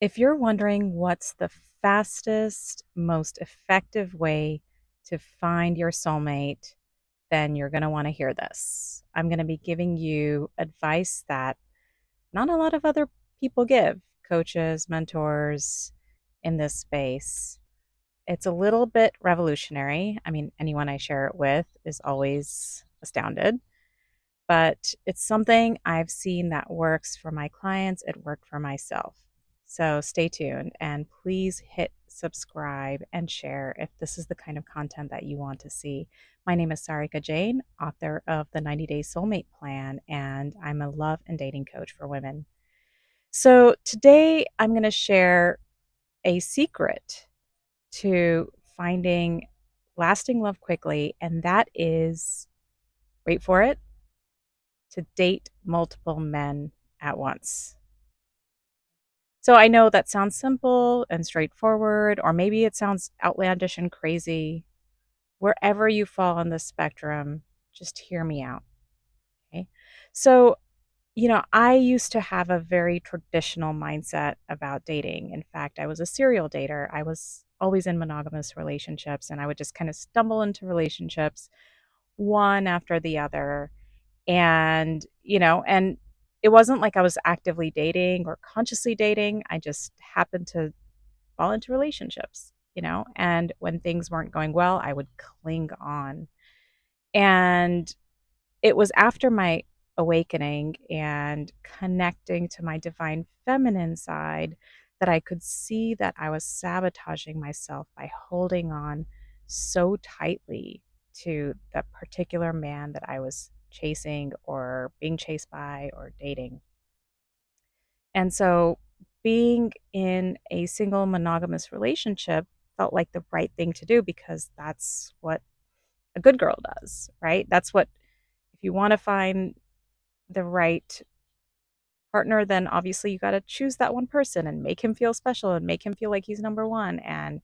If you're wondering what's the fastest, most effective way to find your soulmate, then you're going to want to hear this. I'm going to be giving you advice that not a lot of other people give, coaches, mentors in this space. It's a little bit revolutionary. I mean, anyone I share it with is always astounded, but it's something I've seen that works for my clients. It worked for myself. So stay tuned and please hit subscribe and share if this is the kind of content that you want to see. My name is Sarika Jain, author of the 90 Day Soulmate Plan, and I'm a love and dating coach for women. So today I'm going to share a secret to finding lasting love quickly, and that is, wait for it, to date multiple men at once. So I know that sounds simple and straightforward, or maybe it sounds outlandish and crazy. Wherever you fall on the spectrum, just hear me out. Okay. So, I used to have a very traditional mindset about dating. In fact, I was a serial dater. I was always in monogamous relationships, and I would just kind of stumble into relationships one after the other. And it wasn't like I was actively dating or consciously dating. I just happened to fall into relationships. And when things weren't going well, I would cling on. And it was after my awakening and connecting to my divine feminine side that I could see that I was sabotaging myself by holding on so tightly to the particular man that I was chasing or being chased by or dating. And so being in a single monogamous relationship felt like the right thing to do because that's what a good girl does, right? That's what, if you want to find the right partner, then obviously you got to choose that one person and make him feel special and make him feel like he's number one. And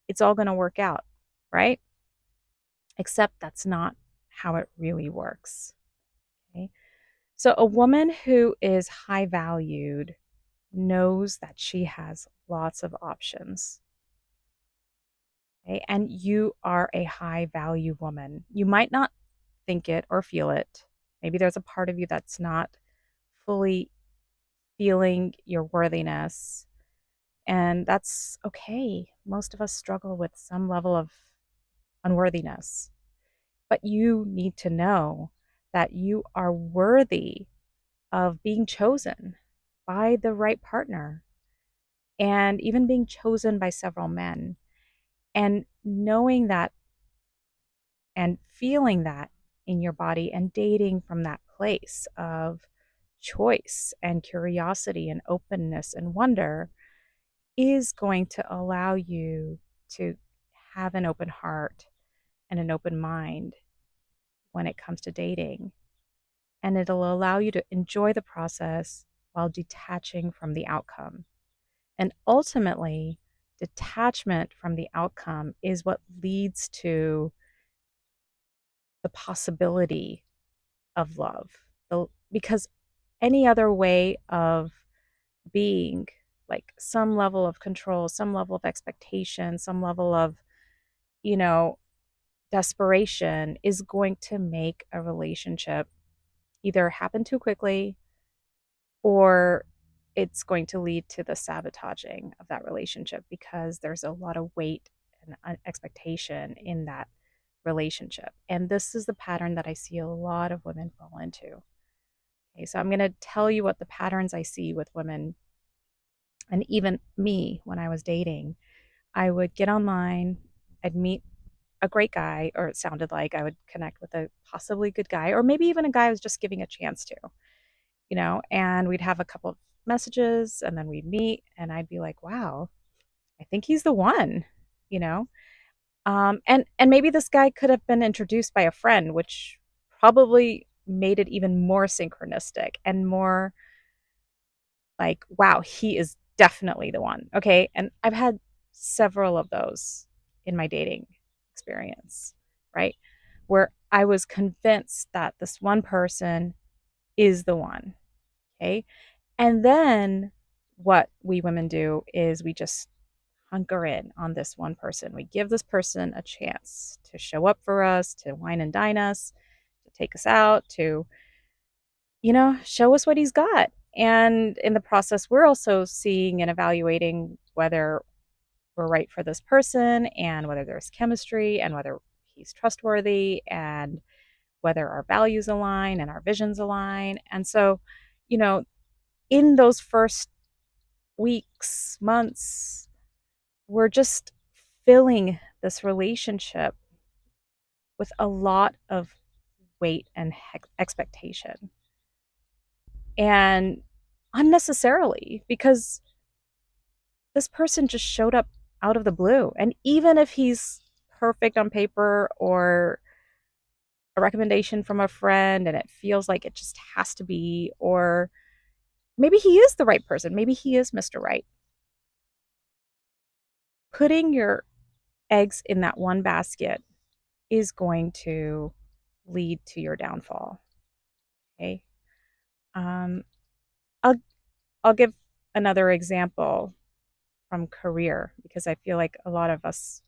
it's all going to work out, right? Except that's not how it really works. Okay. So a woman who is high valued knows that she has lots of options. Okay. And you are a high value woman. You might not think it or feel it. Maybe there's a part of you that's not fully feeling your worthiness. And that's okay. Most of us struggle with some level of unworthiness. But you need to know that you are worthy of being chosen by the right partner and even being chosen by several men. And knowing that and feeling that in your body and dating from that place of choice and curiosity and openness and wonder is going to allow you to have an open heart and an open mind when it comes to dating. And it'll allow you to enjoy the process while detaching from the outcome. And ultimately, detachment from the outcome is what leads to the possibility of love. Because any other way of being, like some level of control, some level of expectation, some level of, you know, desperation, is going to make a relationship either happen too quickly or it's going to lead to the sabotaging of that relationship because there's a lot of weight and expectation in that relationship. And this is the pattern that I see a lot of women fall into. Okay, so I'm going to tell you what the patterns I see with women and even me when I was dating. I would get online, I'd meet a great guy, or it sounded like I would connect with a possibly good guy, or maybe even a guy I was just giving a chance to, and we'd have a couple of messages and then we'd meet and I'd be like, wow, I think he's the one, you know? And maybe this guy could have been introduced by a friend, which probably made it even more synchronistic and more like, wow, he is definitely the one. Okay. And I've had several of those in my dating experience, right? Where I was convinced that this one person is the one. Okay. And then what we women do is we just hunker in on this one person. We give this person a chance to show up for us, to wine and dine us, to take us out, to, show us what he's got. And in the process, we're also seeing and evaluating whether we're right for this person and whether there's chemistry and whether he's trustworthy and whether our values align and our visions align. And so, you know, in those first weeks, months, we're just filling this relationship with a lot of weight and expectation, and unnecessarily, because this person just showed up out of the blue. And even if he's perfect on paper or a recommendation from a friend and it feels like it just has to be, or maybe he is the right person, maybe he is Mr. Right, putting your eggs in that one basket is going to lead to your downfall. Okay. Um, I'll I'll give another example from career, because I feel like a lot of us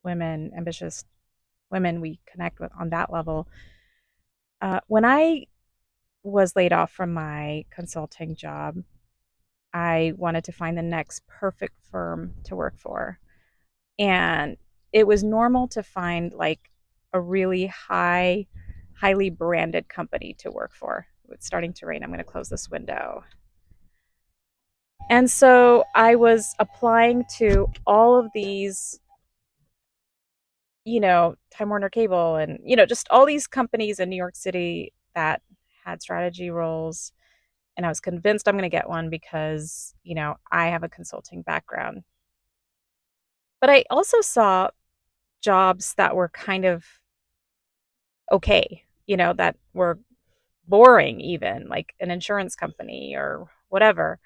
women, ambitious women, we connect with on that level. When I was laid off from my consulting job, I wanted to find the next perfect firm to work for. And it was normal to find like a really highly branded company to work for. It's starting to rain. I'm going to close this window. And so I was applying to all of these, Time Warner Cable and, just all these companies in New York City that had strategy roles. And I was convinced I'm going to get one because, I have a consulting background. But I also saw jobs that were kind of okay, that were boring, even like an insurance company or whatever.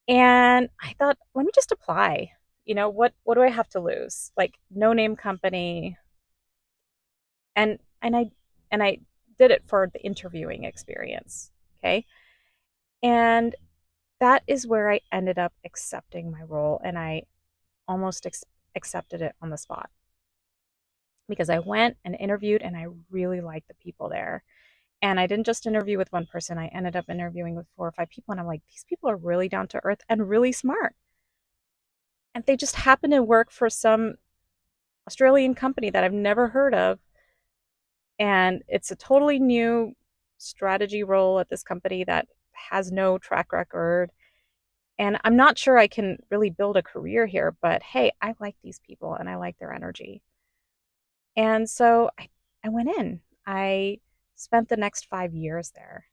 And I thought, let me just apply. What do I have to lose? Like, no name company. And I did it for the interviewing experience. Okay. And that is where I ended up accepting my role, and I almost accepted it on the spot, because I went and interviewed and I really liked the people there. And I didn't just interview with one person, I ended up interviewing with 4 or 5 people. And I'm like, these people are really down to earth and really smart. And they just happen to work for some Australian company that I've never heard of. And it's a totally new strategy role at this company that has no track record. And I'm not sure I can really build a career here, but hey, I like these people and I like their energy. And so I went in. I spent the next 5 years there,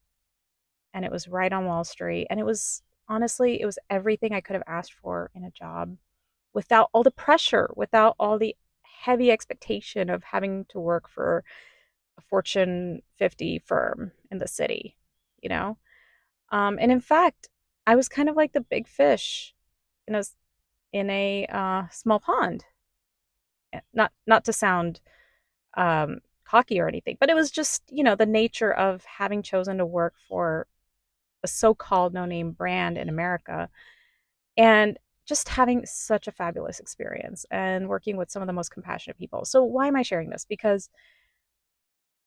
and it was right on Wall Street. And it was, honestly, it was everything I could have asked for in a job, without all the pressure, without all the heavy expectation of having to work for a Fortune 50 firm in the city, you know? And in fact, I was kind of like the big fish in a small pond. Not to sound cocky or anything, but it was just, the nature of having chosen to work for a so-called no-name brand in America, and just having such a fabulous experience and working with some of the most compassionate people. So why am I sharing this? Because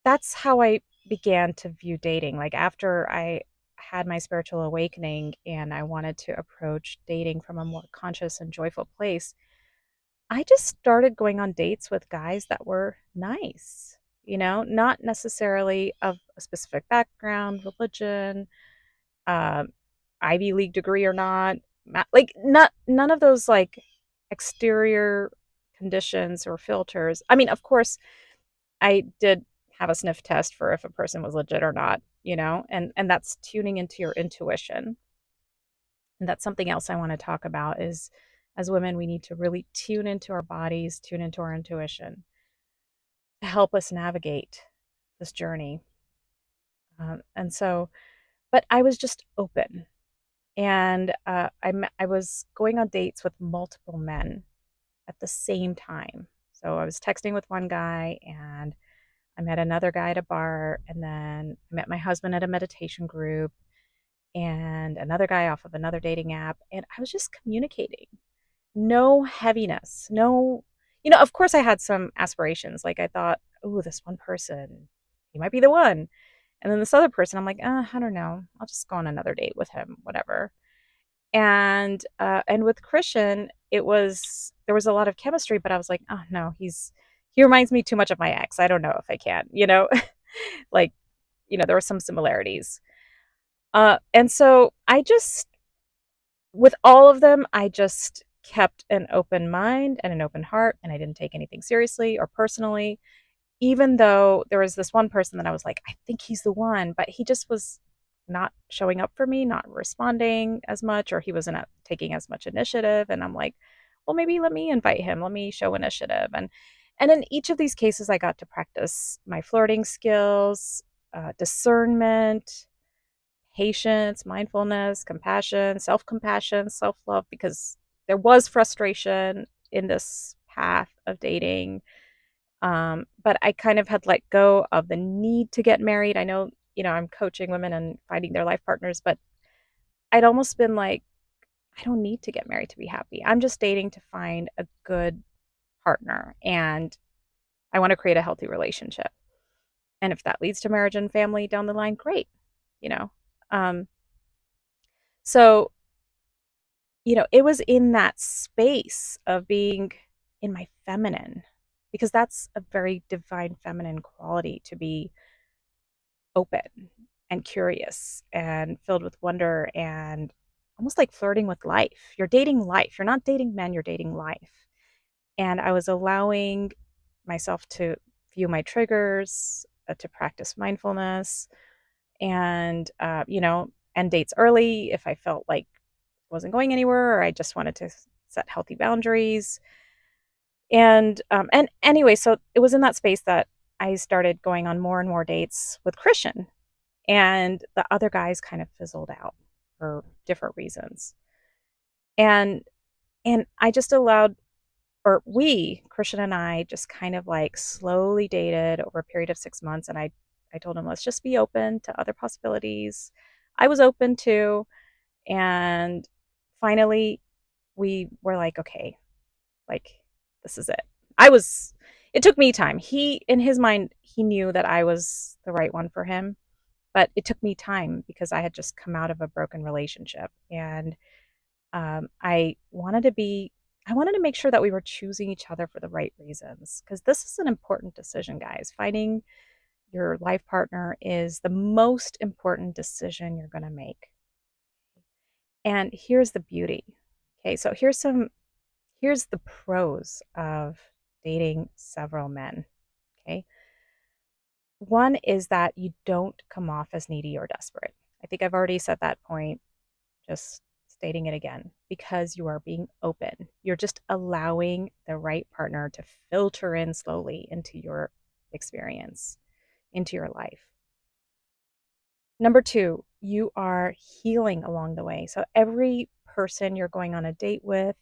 that's how I began to view dating. Like, after I had my spiritual awakening and I wanted to approach dating from a more conscious and joyful place, I just started going on dates with guys that were nice, not necessarily of a specific background, religion, um, Ivy League degree or not, like, not none of those like exterior conditions or filters. I mean, of course, I did have a sniff test for if a person was legit or not, and that's tuning into your intuition. And that's something else I want to talk about is, as women, we need to really tune into our bodies, tune into our intuition to help us navigate this journey. And so, but I was just open. And I was going on dates with multiple men at the same time. So I was texting with one guy, and I met another guy at a bar, and then I met my husband at a meditation group. and another guy off of another dating app. And I was just communicating. No heaviness. No, of course I had some aspirations. Like I thought, oh, this one person, he might be the one. And then this other person, I'm like, I don't know. I'll just go on another date with him, whatever. And with Christian, there was a lot of chemistry, but I was like, oh no, he reminds me too much of my ex. I don't know if I can. Like, there were some similarities. And so with all of them, I just kept an open mind and an open heart, and I didn't take anything seriously or personally, even though there was this one person that I was like, I think he's the one, but he just was not showing up for me, not responding as much, or he wasn't taking as much initiative. And I'm like, well, maybe let me invite him. Let me show initiative. And in each of these cases, I got to practice my flirting skills, discernment, patience, mindfulness, compassion, self-compassion, self-love, because there was frustration in this path of dating. But I kind of had let go of the need to get married. I know, I'm coaching women and finding their life partners, but I'd almost been like, I don't need to get married to be happy. I'm just dating to find a good partner, and I want to create a healthy relationship. And if that leads to marriage and family down the line, great, you know. Um, so it was in that space of being in my feminine, because that's a very divine feminine quality, to be open and curious and filled with wonder and almost like flirting with life. You're dating life. You're not dating men, you're dating life. And I was allowing myself to view my triggers, to practice mindfulness, and, end dates early if I felt like it wasn't going anywhere, or I just wanted to set healthy boundaries. And anyway, so it was in that space that I started going on more and more dates with Christian, and the other guys kind of fizzled out for different reasons. And I just allowed, or we, Christian and I, just kind of like slowly dated over a period of 6 months. And I told him, let's just be open to other possibilities. I was open to. And finally, we were like, okay, like, this is it. It took me time. In his mind, he knew that I was the right one for him, but it took me time because I had just come out of a broken relationship. And I wanted to make sure that we were choosing each other for the right reasons, because this is an important decision, guys. Finding your life partner is the most important decision you're going to make. And here's the beauty. Okay, so here's the pros of dating several men. Okay. One is that you don't come off as needy or desperate. I think I've already said that point, just stating it again, because you are being open. You're just allowing the right partner to filter in slowly into your experience, into your life. Number two, you are healing along the way. So every person you're going on a date with,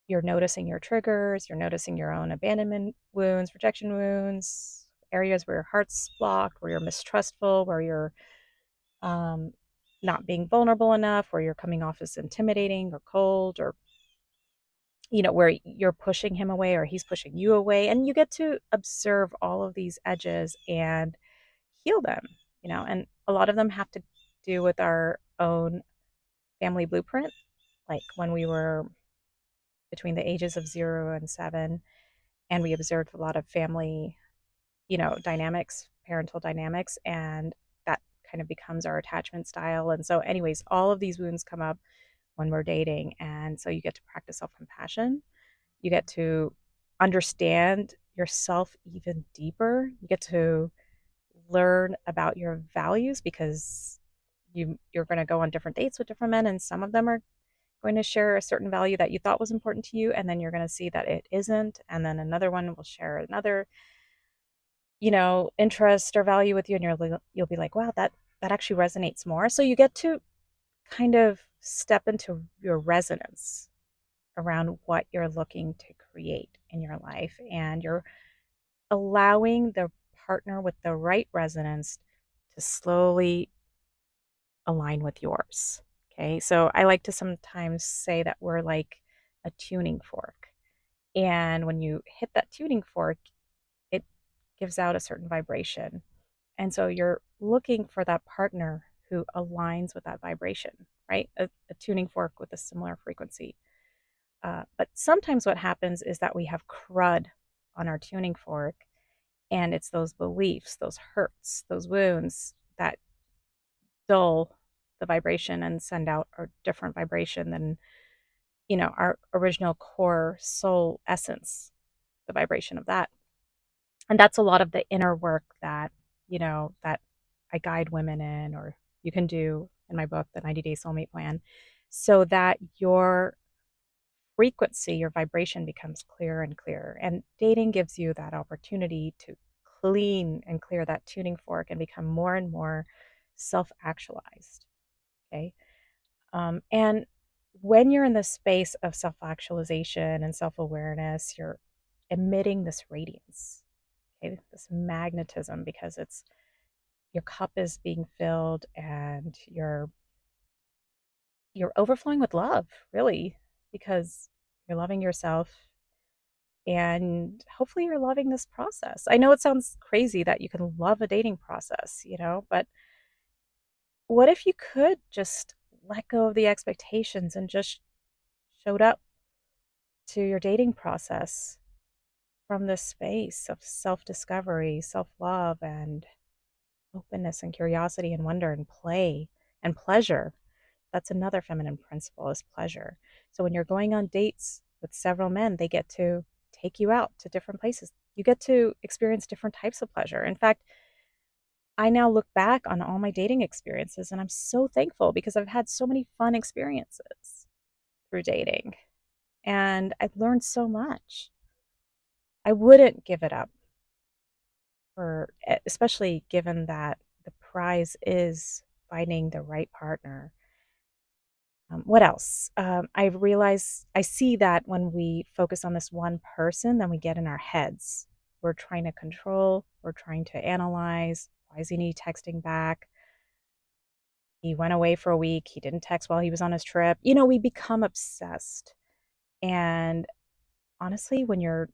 you're noticing your triggers, you're noticing your own abandonment wounds, rejection wounds, areas where your heart's blocked, where you're mistrustful, where you're um, not being vulnerable enough, where you're coming off as intimidating or cold, or where you're pushing him away or he's pushing you away. And you get to observe all of these edges and heal them. And a lot of them have to do with our own family blueprint, like when we were between the ages of 0 and 7, and we observed a lot of family, dynamics, parental dynamics, and that kind of becomes our attachment style. And so, anyways, all of these wounds come up when we're dating. And so you get to practice self-compassion. You get to understand yourself even deeper. You get to learn about your values, because you're going to go on different dates with different men, and some of them are going to share a certain value that you thought was important to you, and then you're going to see that it isn't, and then another one will share another interest or value with you, and you'll be like, wow, that actually resonates more. So you get to kind of step into your resonance around what you're looking to create in your life, and you're allowing the partner with the right resonance to slowly align with yours. Okay. So I like to sometimes say that we're like a tuning fork. And when you hit that tuning fork, it gives out a certain vibration. And so you're looking for that partner who aligns with that vibration, right? A tuning fork with a similar frequency. But sometimes what happens is that we have crud on our tuning fork, and it's those beliefs, those hurts, those wounds that dull the vibration and send out a different vibration than, our original core soul essence, the vibration of that. And that's a lot of the inner work that I guide women in, or you can do in my book, The 90-Day Soulmate Plan, so that your frequency, your vibration becomes clearer and clearer. And dating gives you that opportunity to clean and clear that tuning fork and become more and more self-actualized. Okay. And when you're in the space of self-actualization and self-awareness, you're emitting this radiance, okay, this magnetism, because it's your cup is being filled and you're overflowing with love, really, because you're loving yourself and hopefully you're loving this process. I know it sounds crazy that you can love a dating process, but what if you could just let go of the expectations and just showed up to your dating process from this space of self-discovery, self-love, and openness and curiosity and wonder and play and pleasure. That's another feminine principle, is pleasure. So when you're going on dates with several men, they get to take you out to different places. You get to experience different types of pleasure. In fact, I now look back on all my dating experiences and I'm so thankful because I've had so many fun experiences through dating and I've learned so much. I wouldn't give it up, especially given that the prize is finding the right partner. What else? I realize I see that when we focus on this one person, then we get in our heads. We're trying to control, we're trying to analyze. Why is he texting back? He went away for a week. He didn't text while he was on his trip. We become obsessed. And honestly, when you're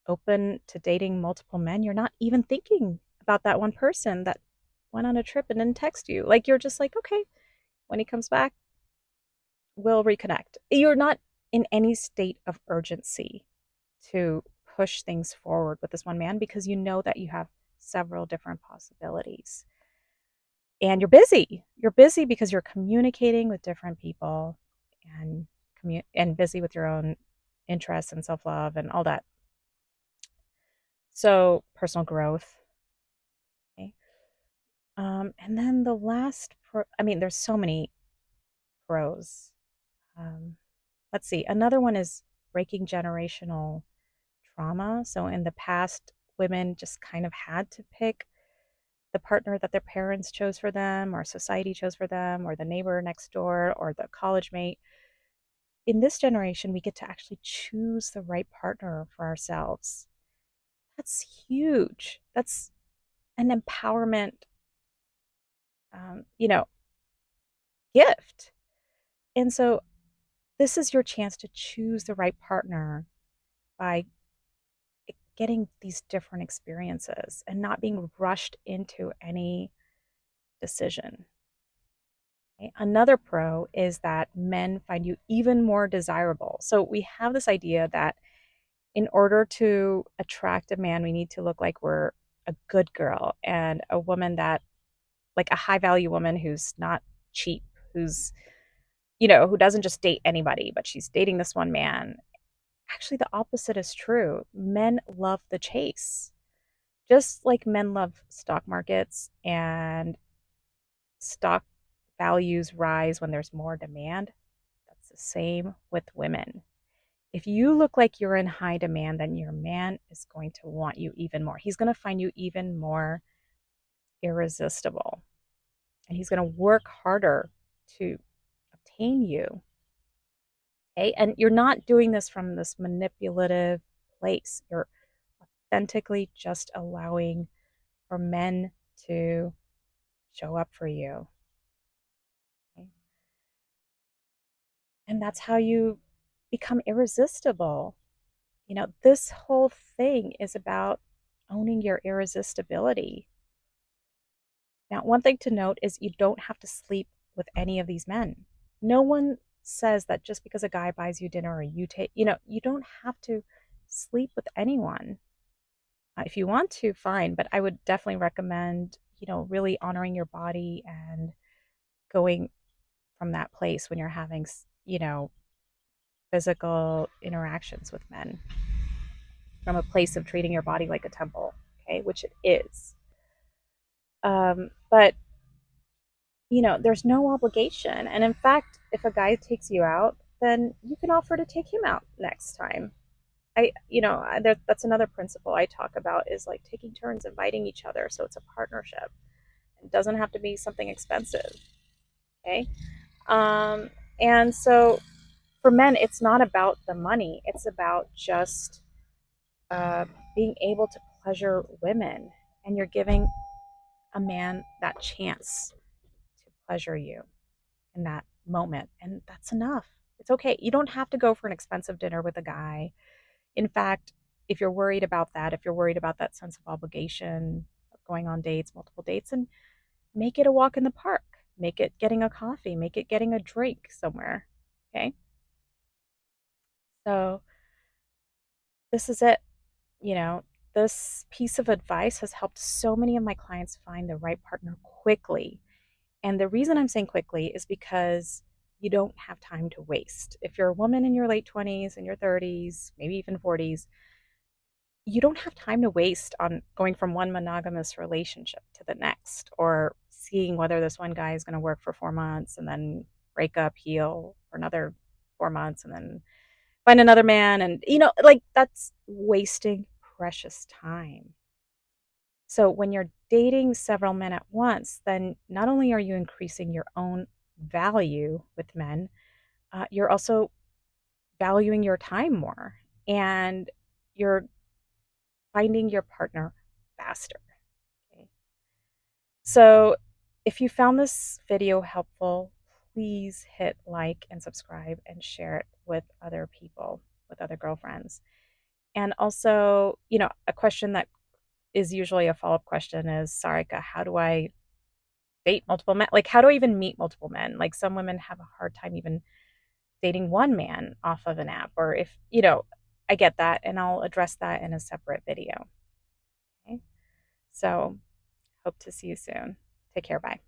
open to dating multiple men, you're not even thinking about that one person that went on a trip and didn't text you. Like, you're just like, okay, when he comes back, we'll reconnect. You're not in any state of urgency to push things forward with this one man because you know that you have several different possibilities. And you're busy. You're busy because you're communicating with different people and and busy with your own interests and self-love and all that. So, personal growth. Okay. And then the last there's so many pros. Um, let's see. Another one is breaking generational trauma. So in the past, women just kind of had to pick the partner that their parents chose for them, or society chose for them, or the neighbor next door, or the college mate. In this generation, we get to actually choose the right partner for ourselves. That's huge. That's an empowerment, um, you know, gift. And so this is your chance to choose the right partner by getting these different experiences and not being rushed into any decision. Okay? Another pro is that men find you even more desirable. So we have this idea that in order to attract a man, we need to look like we're a good girl and a woman that, like a high value woman who's not cheap, who's, who doesn't just date anybody, but she's dating this one man. Actually, the opposite is true. Men love the chase. Just like men love stock markets and stock values rise when there's more demand, that's the same with women. If you look like you're in high demand, then your man is going to want you even more. He's going to find you even more irresistible. And he's going to work harder to obtain you. Okay. And you're not doing this from this manipulative place. You're authentically just allowing for men to show up for you. And that's how you become irresistible. This whole thing is about owning your irresistibility. Now, one thing to note is you don't have to sleep with any of these men. No one says that just because a guy buys you dinner or you don't have to sleep with anyone. If you want to, fine, but I would definitely recommend, really honoring your body and going from that place when you're having, physical interactions with men, from a place of treating your body like a temple, okay, which it is. But there's no obligation. And in fact, if a guy takes you out, then you can offer to take him out next time. That's another principle I talk about, is like taking turns inviting each other. So it's a partnership. It doesn't have to be something expensive. Okay. Um, and so for men, it's not about the money. It's about just uh, being able to pleasure women. And you're giving a man that chance to pleasure you in that moment. And that's enough. It's okay. You don't have to go for an expensive dinner with a guy. In fact, if you're worried about that, if you're worried about that sense of obligation of going on dates, multiple dates, and make it a walk in the park, make it getting a coffee, make it getting a drink somewhere. Okay. So this is it. You know, this piece of advice has helped so many of my clients find the right partner quickly. And the reason I'm saying quickly is because you don't have time to waste. If you're a woman in your late 20s and your 30s, maybe even 40s, you don't have time to waste on going from one monogamous relationship to the next, or seeing whether this one guy is going to work for 4 months and then break up, heal for another 4 months, and then find another man. And, like, that's wasting precious time. So when you're dating several men at once, then not only are you increasing your own value with men, you're also valuing your time more, and you're finding your partner faster. Okay. So if you found this video helpful, please hit like and subscribe and share it with other people, with other girlfriends. And also, a question that is usually a follow-up question is, Sarika, how do I date multiple men? Like, how do I even meet multiple men? Like, some women have a hard time even dating one man off of an app, or if, I get that, and I'll address that in a separate video. Okay. So hope to see you soon. Take care. Bye.